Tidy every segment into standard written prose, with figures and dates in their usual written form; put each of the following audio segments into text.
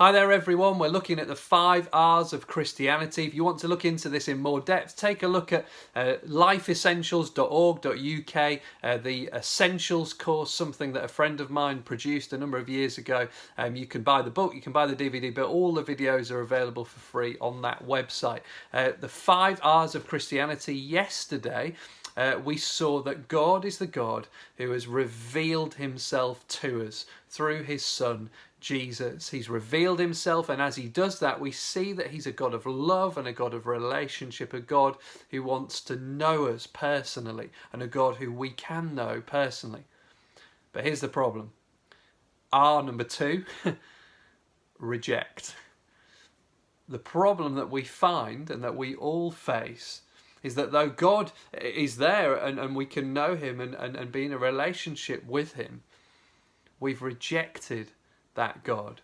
Hi there everyone, we're looking at the 5 R's of Christianity. If you want to look into this in more depth, take a look at lifeessentials.org.uk, the Essentials course, something that a friend of mine produced a number of years ago. You can buy the book, you can buy the DVD, but all the videos are available for free on that website. The 5 R's of Christianity. Yesterday, we saw that God is the God who has revealed himself to us through his Son, Jesus. He's revealed himself, and as he does that, we see that he's a God of love and a God of relationship, a God who wants to know us personally, and a God who we can know personally. But here's the problem. R number 2, reject. The problem that we find and that we all face is that though God is there and we can know him and be in a relationship with him, we've rejected that God.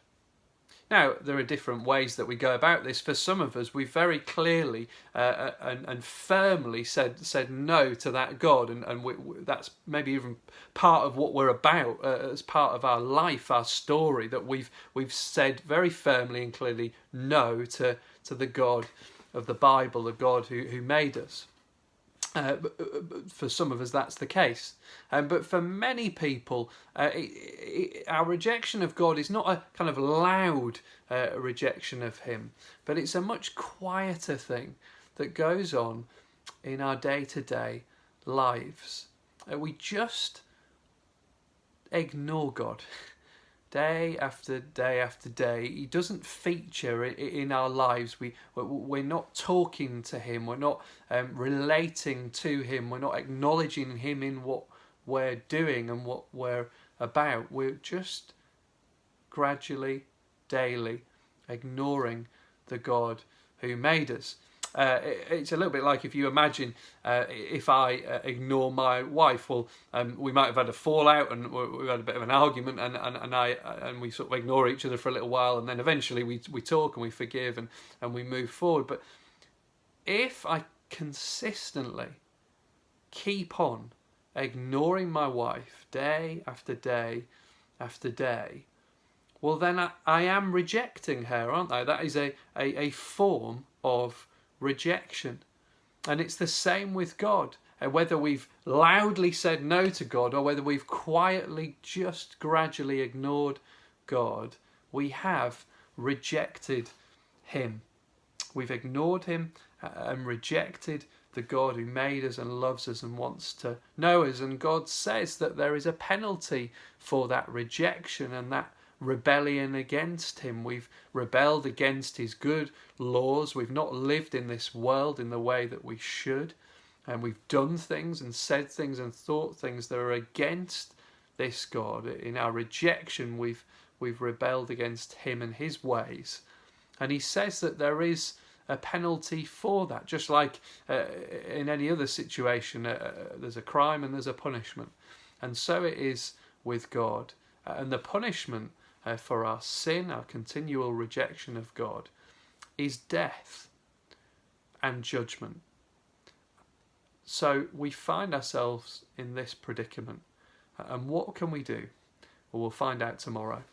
Now, there are different ways that we go about this. For some of us, we very clearly and firmly said no to that God, and that's maybe even part of what we're about as part of our life, our story, that we've said very firmly and clearly no to the God of the Bible, the God who made us. For some of us that's the case, but for many people our rejection of God is not a kind of loud rejection of him, but it's a much quieter thing that goes on in our day-to-day lives. We just ignore God. Day after day after day, he doesn't feature in our lives. We're not talking to him. We're not relating to him. We're not acknowledging him in what we're doing and what we're about. We're just gradually, daily, ignoring the God who made us. It's a little bit like if you imagine if I ignore my wife. Well, we might have had a fallout and we had a bit of an argument, and we sort of ignore each other for a little while, and then eventually we talk and we forgive and we move forward. But if I consistently keep on ignoring my wife day after day after day, well then I am rejecting her, aren't I? That is a form of rejection. And it's the same with God. Whether we've loudly said no to God or whether we've quietly just gradually ignored God, we have rejected him. We've ignored him and rejected the God who made us and loves us and wants to know us. And God says that there is a penalty for that rejection and that rebellion against him. We've rebelled against his good laws. We've not lived in this world in the way that we should, and we've done things and said things and thought things that are against this God. In our rejection, we've rebelled against him and his ways, and he says that there is a penalty for that. Just like in any other situation, there's a crime and there's a punishment, and so it is with God. And the punishment for our sin, our continual rejection of God, is death and judgment. So we find ourselves in this predicament. And what can we do? Well, we'll find out tomorrow.